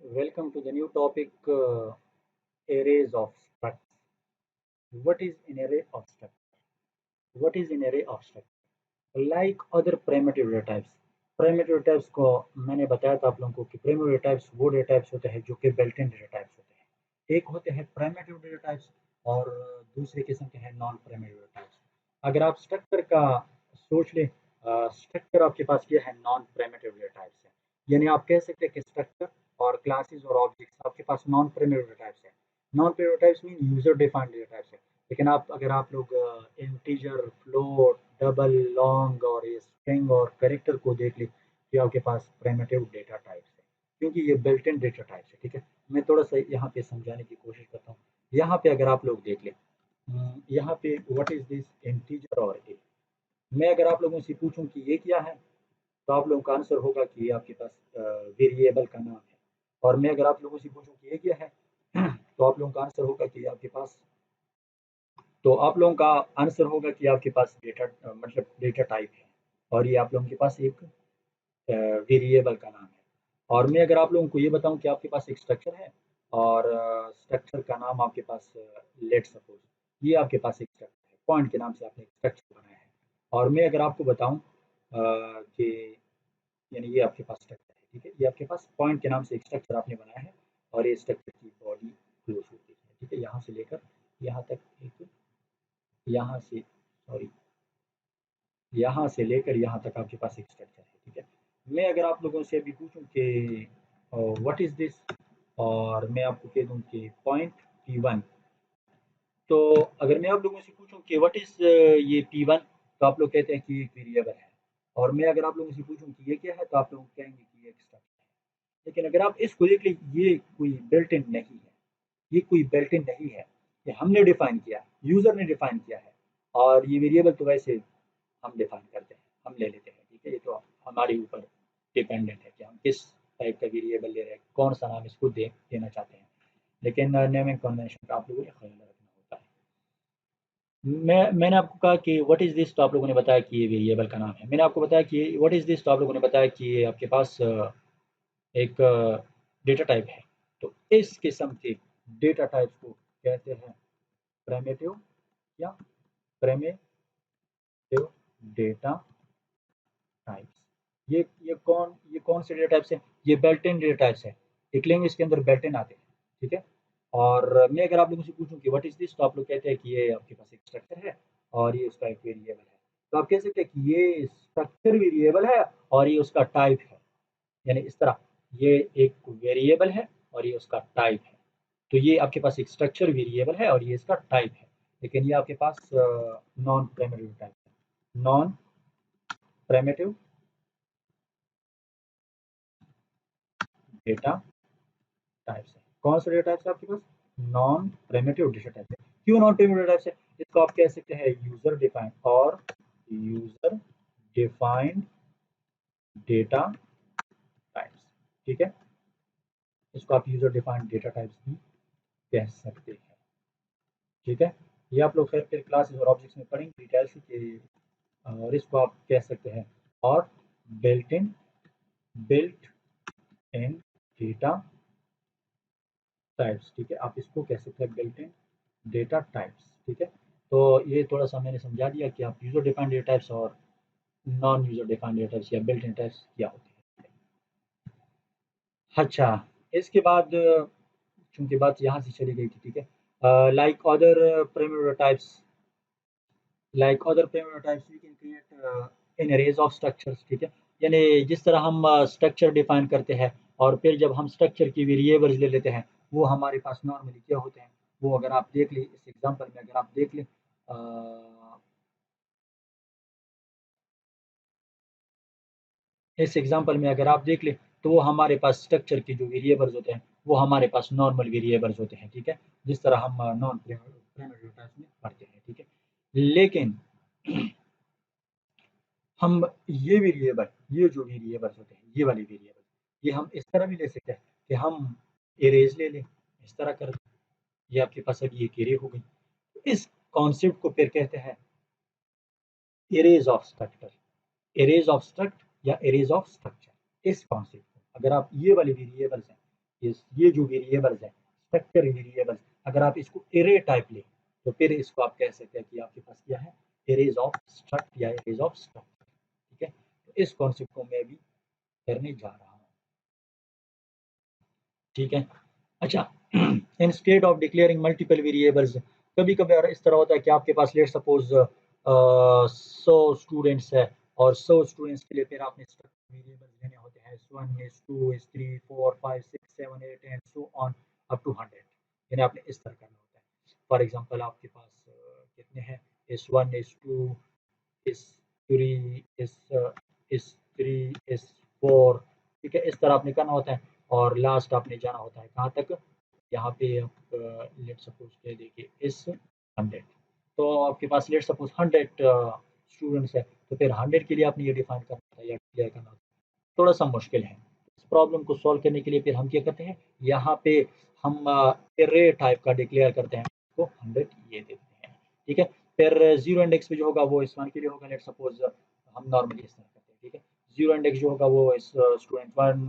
Welcome to the new topic, arrays of structs. What is an array of structs? What is an array of structs? Like other primitive data types. Primitive data types को मैंने बताया था आप लोगों को कि primitive data types वो data types होते हैं जो कि built-in data types होते हैं। एक होते हैं primitive data types और दूसरे किस्म के हैं non primitive data types। अगर आप स्ट्रक्चर का सोच लें, स्ट्रक्चर आपके पास ये है नॉन प्रिमिटिव डेटा टाइप्स है। यानी आप कह सकते हैं कि स्ट्रक्चर और क्लासेस और ऑब्जेक्ट्स आपके पास नॉन प्रिमिटिव डेटा टाइप्स है। Non primitive types mean user defined data types है। लेकिन अगर आप लोग इंटीजर, फ्लोट, डबल, लॉन्ग और ये स्ट्रिंग और कैरेक्टर को देख लें तो आपके पास प्रिमिटिव डेटा टाइप्स है, क्योंकि ये बिल्ट इन डेटा टाइप्स है। ठीक है, मैं थोड़ा सा यहाँ पे समझाने की कोशिश करता हूँ। यहाँ पे अगर आप लोग देख लें, यहाँ पे व्हाट इज दिस इंटीजर और ए। मैं अगर आप लोगों से पूछूं कि ये क्या है तो आप लोगों का आंसर होगा कि ये आपके पास वेरिएबल का नाम है। और मैं अगर आप लोगों से पूछूं कि ये क्या है तो आप लोगों का आंसर होगा कि आपके पास तो आप लोगों का आंसर होगा कि आपके पास डेटा मतलब डेटा टाइप है। और ये आप लोगों के पास एक वेरिएबल का नाम है। और मैं अगर आप लोगों को ये बताऊं कि आपके पास एक स्ट्रक्चर है और स्ट्रक्चर का नाम आपके पास लेट सपोज ये आपके पास एक स्ट्रक्चर है, पॉइंट के नाम से आपने एक स्ट्रक्चर बनाया है। और मैं अगर आपको बताऊं कि यानी ये आपके पास स्ट्रक्चर है, ठीक है, ये आपके पास पॉइंट के नाम से एक स्ट्रक्चर आपने बनाया है और ये स्ट्रक्चर की बॉडी क्लोज होती है। ठीक है, यहाँ से लेकर यहाँ तक एक यहाँ से सॉरी यहाँ से लेकर यहाँ तक आपके पास एक स्ट्रक्चर है। ठीक है, मैं अगर आप लोगों से अभी पूछूं कि व्हाट इज दिस और मैं आपको कह दूं कि पॉइंट P1, तो अगर मैं आप लोगों से पूछूं कि व्हाट इज ये P1 तो आप लोग कहते हैं कि एक वेरिएबल है। और मैं अगर आप लोगों से पूछूं कि ये क्या है तो आप लोग कहेंगे कि ये एक स्ट्रक्चर है। लेकिन अगर आप इसको देख लें ये कोई बिल्ट इन नहीं है, ये कोई बिल्ट इन नहीं है, ये हमने डिफाइन किया, यूजर ने डिफाइन किया है। और ये वेरिएबल तो वैसे हम डिफाइन करते हैं, हम ले लेते हैं। ठीक है, ये तो हमारे ऊपर डिपेंडेंट है कि हम किस टाइप का वेरिएबल ले रहे हैं, कौन सा नाम इसको देना चाहते हैं। लेकिन नेमिंग कन्वेंशन का आप लोगों को ख्याल रखना होता है। मैंने आपको कहा कि व्हाट इज़ दिस तो आप लोगों ने बताया कि ये वेरिएबल का नाम है। मैंने आपको बताया कि व्हाट इज़ दिस तो आप लोगों ने बताया कि ये आपके पास एक डेटा टाइप है। तो इस किस्म के डेटा टाइप्स को कहते हैं प्रिमिटिव या प्रिमिटिव डेटा टाइप्स। ये कौन से डेटा टाइप्स हैं? ये बिल्ट इन डेटा टाइप्स है। एक लैंग्वेज के अंदर बिल्ट इन आते हैं। ठीक है, और मैं अगर आप लोगों से पूछूं कि व्हाट इज दिस तो आप लोग कहते हैं कि ये आपके पास एक स्ट्रक्चर है और ये उसका एक वेरिएबल है। तो आप कह सकते हैं कि ये स्ट्रक्चर वेरिएबल है और ये उसका टाइप है। यानी इस तरह ये एक वेरिएबल है और ये उसका टाइप है। तो ये आपके पास एक स्ट्रक्चर वेरिएबल है और ये इसका टाइप है। लेकिन ये आपके पास नॉन प्रिमिटिव टाइप है। नॉन प्रिमिटिव डेटा टाइप्स है। कौन सा डेटा टाइप्स है आपके पास? नॉन प्रिमिटिव डेटा टाइप है। क्यों नॉन प्रिमिटिव डेटा टाइप्स है? इसको आप कह सकते हैं यूजर डिफाइंड और यूजर डिफाइंड डेटा टाइप्स। ठीक है, इसको आप यूजर डिफाइंड डेटा टाइप्स भी कह सकते हैं। ठीक है, ये आप लोग फिर क्लासेस और ऑब्जेक्ट्स में पढ़ेंगे डिटेल से कि और इसको आप कह सकते हैं और built in built in data types. ठीक है, आप इसको कह सकते हैं बिल्ट इन डेटा टाइप्स। ठीक है, तो ये थोड़ा सा मैंने समझा दिया कि आप यूजर डिफाइंड डेटा टाइप्स और non user defined data types या बिल्ट इन टाइप्स क्या होते हैं। अच्छा, इसके बाद चूंकि बात यहाँ से चली गई थी, ठीक है, like other primitive types like other primitive types we can create in arrays of structures. ठीक है, यानी जिस तरह हम स्ट्रक्चर डिफाइन करते हैं और फिर जब हम स्ट्रक्चर की वेरिएबल्स ले लेते हैं वो हमारे पास नॉर्मली क्या होते हैं, वो अगर आप देख लें इस एग्जांपल में, अगर आप देख लें इस एग्जांपल में अगर आप देख लें तो वो हमारे पास स्ट्रक्चर के जो वेरिएबल्स होते हैं वो हमारे पास नॉर्मल वेरिएबल्स होते हैं। ठीक है, जिस तरह हम नॉन प्रिमिटिव टाइप्स में पढ़ते हैं। ठीक है, लेकिन हम ये जो वेरिएबल्स होते हैं, ये वाले वेरिएबल ये हम इस तरह भी ले सकते हैं कि हम एरेज ले लें, इस तरह कर दें। ये आपके पास अभी एक एरे हो गई। इस कॉन्सेप्ट को फिर कहते हैं arrays of structure, arrays of struct या एरेज ऑफ स्ट्रक्चर। इस कॉन्सेप्ट को अगर आप ये वाले वेरिएबल्स हैं, ये जो वेरिएबल्स हैं स्ट्रक्चर वेरिएबल्स, अगर आप इसको एरे टाइप ले तो फिर इसको आप कह सकते हैं कि आपके पास क्या है, एरेज ऑफ स्ट्रक्ट या एरेज ऑफ स्ट्रक्चर। ठीक है, तो इस कॉन्सेप्ट को मैं भी करने जा रहा हूँ। ठीक है, अच्छा instead of declaring multiple variables, कभी कभी इस तरह होता है कि आपके पास लेट सपोज 100 स्टूडेंट्स है और 100 स्टूडेंट्स के लिए फिर आपने वेरिएबल्स लेने होते हैं, S1 S2 S3 4 5 6 7 8 and so on up to 100, यानी आपने इस तरह करना होता है। फॉर एग्जांपल आपके पास कितने हैं, S1 S2 S3 S S3 S4, ठीक है, इस तरह आपने करना होता है और लास्ट आपने जाना होता है कहाँ तक, यहाँ पे आप लेट सपोज कह देखिए इस 100, तो आपके पास लेट सपोज 100 स्टूडेंट्स है, तो फिर 100 के लिए आपने ये डिफाइन करना होता है या क्लियर करना होता है, थोड़ा सा मुश्किल है। इस प्रॉब्लम को सॉल्व करने के लिए फिर हम क्या करते हैं, यहाँ पे हम एरे टाइप का डिक्लेयर करते हैं, तो 100 ये देते हैं। ठीक है, फिर जीरो इंडेक्स पे जो होगा वो इस वन के लिए होगा, लेट सपोज हम नॉर्मली इस तरह करते हैं। ठीक है, जीरो इंडेक्स जो होगा वो इस स्टूडेंट वन,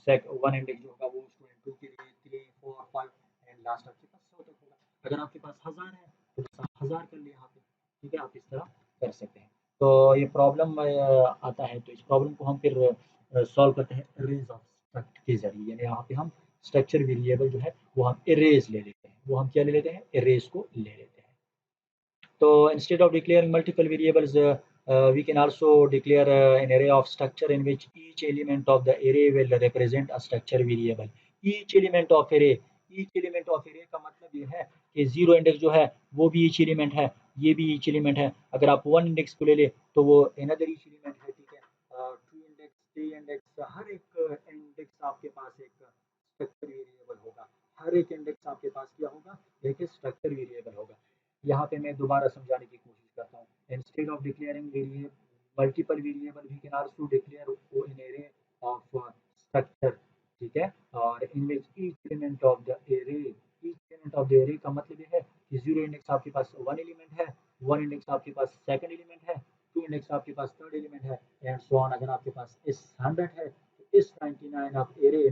वन इंडेक्स जो होगा वो स्टूडेंट टू के लिए, three four five and last आपके पास 100 तक होगा। अगर आपके पास 1000 है तो बस आप 1000 कर लिए यहाँ पे। ठीक है, आप इस तरह कर सकते हैं। तो ये प्रॉब्लम आता है, तो इस प्रॉब्लम को हम फिर सॉल्व करते हैं अरेज ऑफ स्ट्रक्ट के जरिए, यानी यहाँ पे हम स्ट्रक्चर वेरिएबल जो है वो हम एरेज ले लेते हैं, वो हम क्या ले लेते हैं, एरेज को ले लेते हैं। So instead of declaring multiple variables, we can also declare an array of structure in which each element of the array will represent a structure variable. Each element of array, each element of array का मतलब ये है कि zero index जो है वो भी each element है, ये भी each element है। अगर आप वन इंडेक्स को ले ले तो वो another each element है। ठीक है, टू इंडेक्स, थ्री इंडेक्स, हर एक इंडेक्स आपके पास एक स्ट्रक्चर वेरिएबल होगा, हर एक इंडेक्स आपके पास क्या होगा, एक स्ट्रक्चर वेरिएबल होगा। यहाँ पे मैं दोबारा समझाने की कोशिश करता हूँ। Instead of declaring variable multiple variable we can also declare an array of structure. ठीक है, और in which each element of the array, each element of the array का मतलब ये है कि जीरो इंडेक्स आपके पास वन एलिमेंट है, वन इंडेक्स आपके पास सेकंड एलिमेंट है, टू इंडेक्स आपके पास थर्ड एलिमेंट है एंड सो ऑन। अगर आपके पास इस 100 है तो इस 99 आप एरे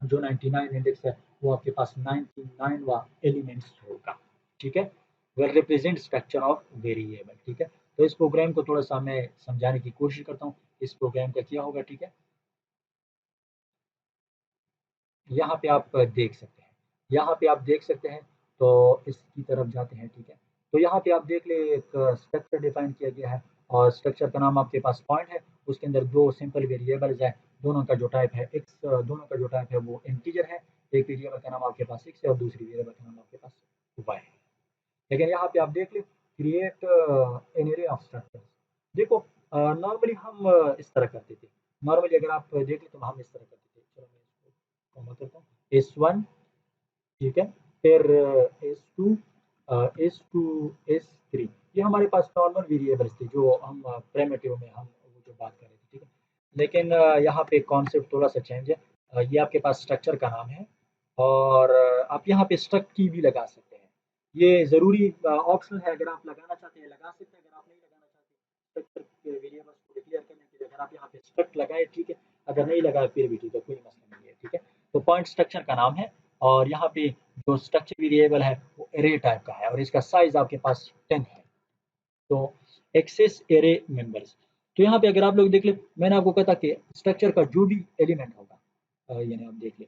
जो 99 इंडेक्स है वो आपके पास 99वां एलिमेंट्स होगा। ठीक है, will represent structure of variable. ठीक है, तो इस प्रोग्राम को थोड़ा सा मैं समझाने की कोशिश करता हूँ। इस प्रोग्राम का क्या होगा, ठीक है, यहाँ पे आप देख सकते हैं, यहाँ पे आप देख सकते हैं, तो इसकी तरफ जाते हैं। ठीक है, तो यहाँ पे आप देख ले एक स्ट्रक्चर डिफाइन किया गया है और स्ट्रक्चर का नाम आपके पास पॉइंट है, उसके अंदर दो सिंपल वेरिएबल्स है, दोनों का जो टाइप है एक्स, दोनों का जो टाइप है वो इंटीजर है। एक वेरिएबल का नाम आपके पास एक्स है और दूसरी वेरिएबल का नाम आपके पास वाई है। लेकिन यहाँ पे आप देख ले create an array of structure. देखो नॉर्मली हम इस तरह करते थे, नॉर्मली अगर आप देख ले तो हम इस तरह करते थे। चलो मैं इसको कॉमा करता हूँ, S1, ठीक है, फिर S2, S2 S3, ये हमारे पास नॉर्मल वेरिएबल्स थे जो हम प्रिमिटिव में हम वो जो बात कर रहे थे। ठीक है, लेकिन यहाँ पे कॉन्सेप्ट थोड़ा सा चेंज है। ये आपके पास स्ट्रक्चर का नाम है और आप यहाँ पे स्ट्रक्ट की भी लगा सकते हैं। ये ज़रूरी ऑप्शनल है, अगर आप लगाना चाहते हैं लगा सकते हैं, अगर आप नहीं लगाना चाहते स्ट्रक्चर के वेरिएबल्स को डिक्लेयर करने के लिए अगर आप यहाँ पे स्ट्रक्ट लगाए ठीक है, अगर नहीं लगाए फिर भी ठीक है, कोई मसला नहीं है। ठीक है, तो पॉइंट स्ट्रक्चर का नाम है और यहाँ पे जो स्ट्रक्चर वेरिएबल है वो एरे टाइप का है और इसका साइज आपके पास 10 है। तो एक्सेस एरे मेंबर्स, तो यहाँ पे अगर आप लोग देख ले, मैंने आपको कहा था कि स्ट्रक्चर का जो भी एलिमेंट होगा, यानी आप देख ले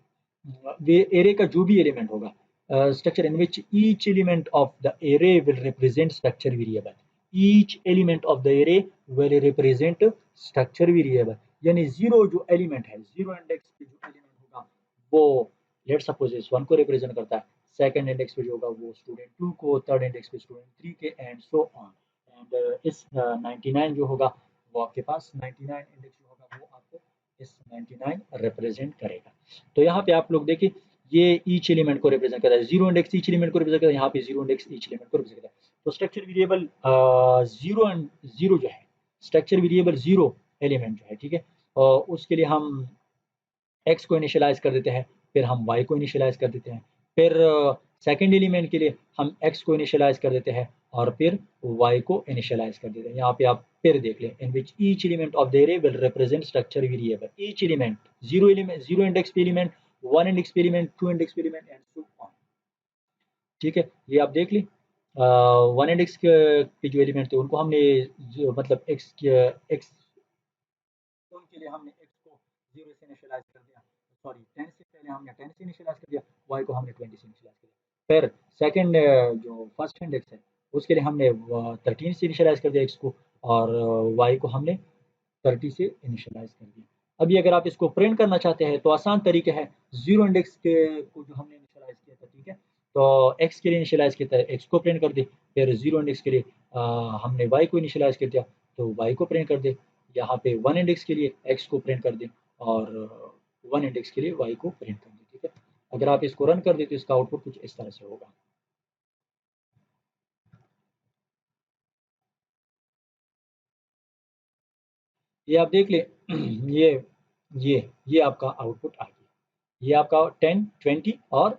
वे एरे का जो भी एलिमेंट होगा, structure in which each element of the array will represent structure variable, each element of the array will represent structure variable, यानी जीरो जो एलिमेंट है, जीरो इंडेक्स पे जो एलिमेंट होगा वो लेट सपोज इस वन को रिप्रेजेंट करता है, सेकंड इंडेक्स पे जो होगा वो स्टूडेंट टू को, थर्ड इंडेक्स पे स्टूडेंट थ्री के एंड सो ऑन। एंड इस 99 जो होगा वो आपके पास 99 इंडेक्स जो होगा वो आपको इस 99 रिप्रेजेंट करेगा। तो यहाँ पे आप लोग देखिए ये ईच एलिमेंट को रिप्रेजेंट करता है, जीरो इंडेक्स ईच एलिमेंट को रिप्रेजेंट करता है, यहाँ पे जीरो इंडेक्स ईच एलिमेंट को रिप्रेजेंट करता है। तो structure variable zero and zero जो है, स्ट्रक्चर वेरिएबल जीरो एलिमेंट जो है, ठीक है, और उसके लिए हम एक्स को इनिशियलाइज कर देते हैं, फिर हम वाई को इनिशियलाइज कर देते हैं, फिर सेकेंड एलिमेंट के लिए हम एक्स को इनिशियलाइज कर देते हैं और फिर वाई को इनिशियलाइज कर देते हैं। यहाँ पे आप फिर देख लें, in which each element of the array will represent structure variable, each element zero index पे element one and experiment, two and experiment and so on. ठीक है, ये आप देख ली। वन एंड एक्स के जो एलिमेंट थे उनको हमने जो मतलब एक्स उनके लिए हमने एक्स को 0 से इनिशियलाइज कर दिया, सॉरी 10 से पहले हमने 10 से इनिशियलाइज कर दिया, वाई को हमने 20 से इनिशियलाइज कर दिया। फिर सेकंड जो फर्स्ट इंडेक्स है उसके लिए हमने 13 से इनिशियलाइज कर दिया एक्स को, और वाई को हमने 30 से इनिशियलाइज कर दिया। अभी अगर आप इसको प्रिंट करना चाहते हैं तो आसान तरीका है, जीरो इंडेक्स के को जो हमने इनिशियलाइज किया था, ठीक है, तो एक्स के लिए इनिशियलाइज किया था, एक्स को प्रिंट कर दे। फिर जीरो इंडेक्स के लिए हमने वाई को इनिशियलाइज कर दिया, तो वाई को प्रिंट कर दे। यहाँ पे वन इंडेक्स के लिए एक्स को प्रिंट कर दे, और वन इंडेक्स के लिए वाई को प्रिंट कर दे। ठीक है, अगर आप इसको रन कर दे तो इसका आउटपुट कुछ इस तरह से होगा। ये आप देख ले ये ये आपका आउटपुट आ गया। ये आपका 10 20 और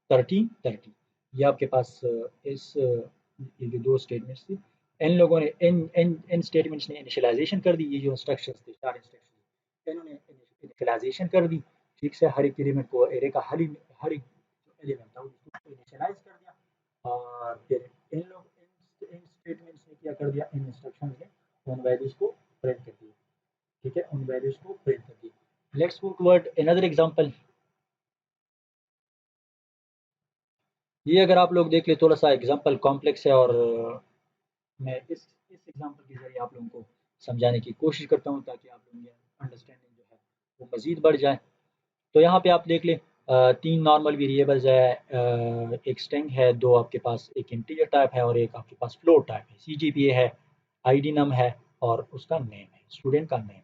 13 30, ये आपके पास ये जो दो स्टेटमेंट्स थी, इन लोगों ने इन स्टेटमेंट्स ने इनिशियलाइजेशन कर दी। ये जो इंस्ट्रक्शंस थे, चार इंस्ट्रक्शन, इन्होंने इनिशियलाइजेशन कर दी। ठीक से हर एक एलिमेंट को, एरे का हर एक एलिमेंट था उसको इनिशियलाइज कर दिया, और फिर इन स्टेटमेंट्स ने क्या कर दिया, इन इंस्ट्रक्शंस ने उन वैल्यूज को प्रिंट कर दिया। ठीक है, उन वैल्यूज को प्रिंट कर दिया। Let's move toward another example. ये अगर आप लोग देख ले, थोड़ा सा एग्जांपल कॉम्प्लेक्स है, और मैं इस एग्जांपल के ज़रिए आप लोगों को समझाने की कोशिश करता हूँ, ताकि आप लोगों की अंडरस्टैंडिंग जो है वो मज़ीद बढ़ जाए। तो यहाँ पे आप देख लें, तीन नॉर्मल वेरिएबल्स है, एक स्ट्रिंग है, दो आपके पास एक इंटीजर टाइप है, और एक आपके पास फ्लोट टाइप है, सीजीपीए है, आईडी नम है, और उसका नेम है, स्टूडेंट का नेम है।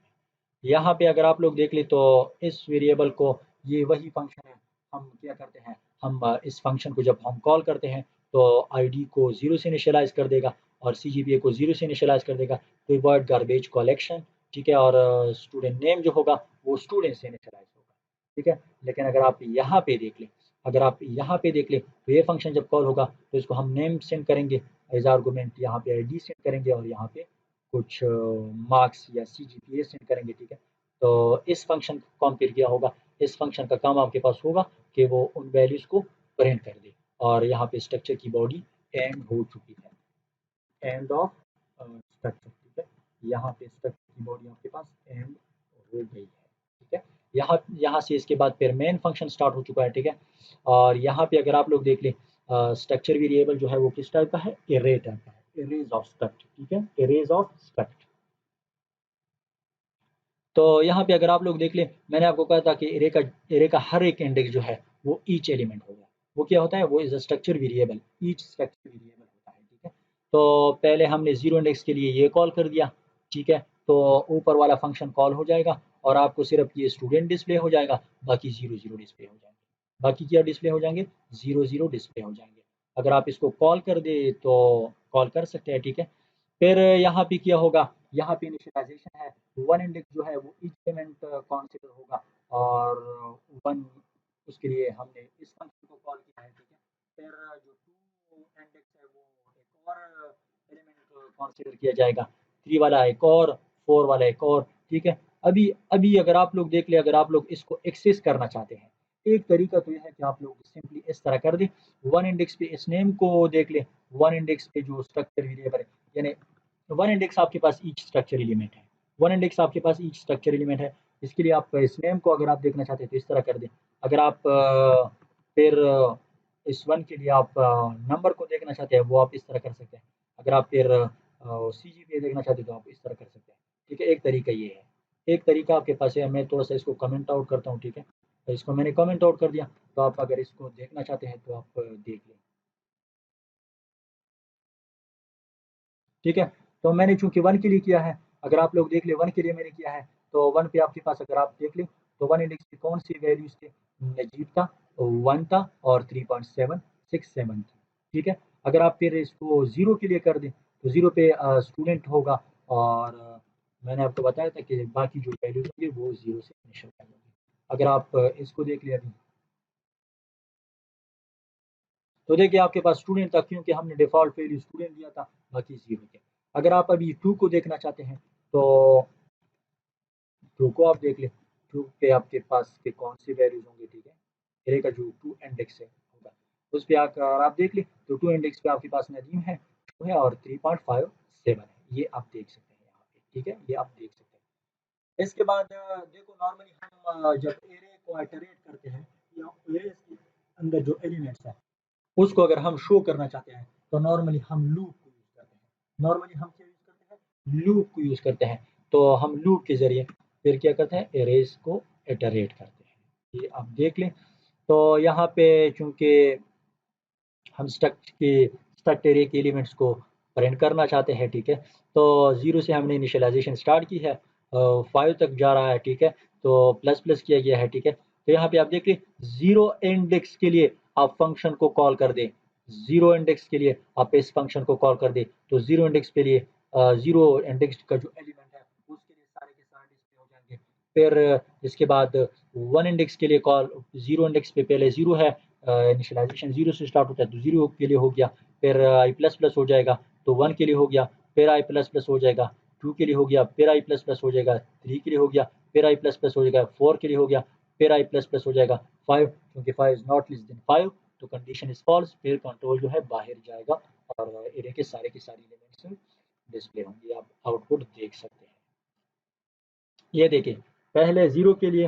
यहाँ पे अगर आप लोग देख ले तो इस वेरिएबल को, ये वही फंक्शन है, हम क्या करते हैं, हम इस फंक्शन को जब हम कॉल करते हैं तो आईडी को 0 से इनिशियलाइज कर देगा, और सीजीपीए को 0 से इनिशियलाइज कर देगा, तो वर्ड गार्बेज कलेक्शन। ठीक है, और स्टूडेंट नेम जो होगा वो स्टूडेंट से इनिशियलाइज होगा। ठीक है, लेकिन अगर आप यहाँ पे देख लें, अगर आप यहाँ पे देख लें तो ये फंक्शन जब कॉल होगा तो इसको हम नेम सेंड करेंगे एज आर्गूमेंट, यहाँ पे आईडी सेंड करेंगे, और यहाँ पे कुछ मार्क्स या सीजीपीए सेंड करेंगे। ठीक है, तो इस फंक्शन को कौन फिर किया होगा, इस फंक्शन का काम आपके पास होगा कि वो उन वैल्यूज को प्रिंट कर दे। और यहाँ पे स्ट्रक्चर की बॉडी एंड हो चुकी है, एंड ऑफ स्ट्रक्चर। ठीक है, यहाँ पे स्ट्रक्चर की बॉडी आपके पास एंड हो गई है। ठीक है, यहाँ यहाँ से इसके बाद फिर मेन फंक्शन स्टार्ट हो चुका है। ठीक है, और यहाँ पे अगर आप लोग देख लें, स्ट्रक्चर वेरिएबल जो है वो किस टाइप का है, एरे टाइप का है, एरेज ऑफ स्ट्रक्चर। ठीक है, एरेज ऑफ स्ट्रक्चर। तो यहाँ पे अगर आप लोग देख लें, मैंने आपको कहा था कि एरे का हर एक इंडेक्स जो है वो ईच एलिमेंट होगा। वो क्या होता है, वो is a structure variable, each structure variable होता है। ठीक है, तो पहले हमने जीरो इंडेक्स के लिए ये कॉल कर दिया। ठीक है, तो ऊपर वाला फंक्शन कॉल हो जाएगा, और आपको सिर्फ ये स्टूडेंट डिस्प्ले हो जाएगा, बाकी जीरो जीरो डिस्प्ले हो जाएंगे। बाकी क्या डिस्प्ले हो जाएंगे, जीरो जीरो डिस्प्ले हो जाएंगे। अगर आप इसको कॉल कर दे तो कॉल कर सकते हैं। ठीक है, फिर यहाँ पे क्या होगा, यहाँ पे इनिशियलाइजेशन है, वन इंडेक्स जो है वो ईच एलिमेंट कंसीडर होगा, और वन उसके लिए हमने इस फंक्शन को कॉल किया है। ठीक है, फिर जो टू इंडेक्स है वो एक और एलिमेंट कंसीडर किया जाएगा, थ्री वाला एक और, फोर वाला एक और। ठीक है, अभी अभी अगर आप लोग देख ले, अगर आप लोग इसको एक्सेस करना चाहते हैं, एक तरीका तो यह है कि आप लोग सिंपली इस तरह कर दें, वन इंडेक्स पे इस नेम को देख ले, वन इंडेक्स पे जो स्ट्रक्चर वेरिएबल है, यानी वन इंडेक्स आपके पास ईच स्ट्रक्चर एलिमेंट है, वन इंडेक्स आपके पास ईच स्ट्रक्चर एलिमेंट है। इसके लिए आप इस नेम को अगर आप देखना चाहते हैं तो इस तरह कर दें। अगर आप फिर इस वन के लिए आप नंबर को देखना चाहते हैं, वो आप इस तरह कर सकते हैं। अगर आप फिर सी जी पी देखना चाहते हैं तो आप इस तरह कर सकते हैं। ठीक है, एक तरीका ये है, एक तरीका आपके पास है। मैं थोड़ा सा इसको कमेंट आउट करता हूँ। ठीक है, तो इसको मैंने कमेंट आउट कर दिया, तो आप अगर इसको देखना चाहते हैं तो आप देख लें। ठीक है, तो मैंने चूंकि वन के लिए किया है, अगर आप लोग देख ले वन के लिए मैंने किया है, तो वन पे आपके पास अगर आप देख लें तो वन इंडेक्स की कौन सी वैल्यूज थे, नजीब था, वन था, और 3.767 थी। ठीक है, अगर आप फिर इसको जीरो के लिए कर दें तो जीरो पे स्टूडेंट होगा, और मैंने आपको बताया था कि बाकी जो वैल्यूज होंगे वो जीरो से इनिशियल होंगे। अगर आप इसको देख ले अभी, तो देखिए आपके पास स्टूडेंट था, क्योंकि हमने डिफ़ॉल्ट वैल्यू स्टूडेंट दिया था, बाकी ज़ीरो थे। अगर आप अभी टू को देखना चाहते हैं तो टू को आप देख लें, टू पे आपके पास के कौन सी वैल्यूज होंगे। ठीक है, एरे का जो टू इंडेक्स है होगा उस पर आकर आप देख लें तो टू इंडेक्स पे आपके पास नदीम है, टू है और 3.57 है, ये आप देख सकते हैं यहाँ पे, ठीक है, ये आप देख सकते हैं। इसके बाद देखो नॉर्मली हम जब एरे को इटरेट करते हैं या एरे के अंदर जो एलिमेंट्स है उसको अगर हम शो करना चाहते हैं तो नॉर्मली हम लूप को यूज करते हैं, नॉर्मली हम क्या यूज करते हैं, लूप को यूज करते हैं। तो हम लूप के जरिए फिर क्या करते हैं, एरेज को इटरेट करते हैं, ये आप देख लें। तो यहाँ पे चूंकि हम स्ट्रक्ट एरे के एलिमेंट्स को प्रिंट करना चाहते हैं, ठीक है, तो जीरो से हमने इनिशियलाइजेशन स्टार्ट की है, 5 तक जा रहा है, ठीक है, तो प्लस प्लस किया गया है, ठीक है। तो यहाँ पे आप देखिए जीरो इंडेक्स के लिए आप फंक्शन को कॉल कर दें, जीरो इंडेक्स के लिए आप इस फंक्शन को कॉल कर दें, तो जीरो इंडेक्स के लिए जीरो इंडेक्स का जो एलिमेंट है उसके लिए सारे के सारे डिस्प्ले हो जाएंगे। फिर इसके बाद वन इंडेक्स के लिए कॉल, जीरो इंडेक्स पे पहले जीरो है, इनिशियलाइजेशन जीरो से स्टार्ट होता है तो जीरो के लिए हो गया, फिर आई प्लस प्लस हो जाएगा तो वन के लिए हो गया, फिर आई प्लस प्लस हो जाएगा टू के लिए हो गया, फिर आई प्लस प्लस हो जाएगा थ्री के लिए हो गया, फिर आई प्लस प्लस हो जाएगा फोर के लिए हो गया, फिर आई प्लस प्लस हो जाएगा फाइव, क्योंकि five is not less than five तो कंडीशन इज फॉल्स, फिर कंट्रोल जो है बाहर जाएगा और एरे के सारे एलिमेंट्स डिस्प्ले होंगे, आप आउटपुट देख सकते हैं। ये देखिए पहले जीरो के लिए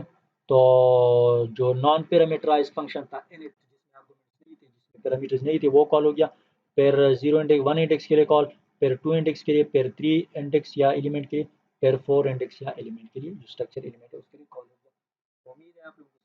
तो जो नॉन पैरामीटराइज फंक्शन था इनिट जिसमें आर्गुमेंट्स नहीं थे, जिसमें पैरामीटर्स नहीं थे, वो कॉल हो गया। फिर जीरो इंडेक्स वन इंडेक्स के लिए कॉल, फिर टू इंडेक्स के लिए, फिर थ्री इंडेक्स या एलिमेंट के लिए, फिर फोर इंडेक्स या एलिमेंट के लिए जो स्ट्रक्चर एलिमेंट है उसके लिए कॉल हो गया। उम्मीद है आप लोगों को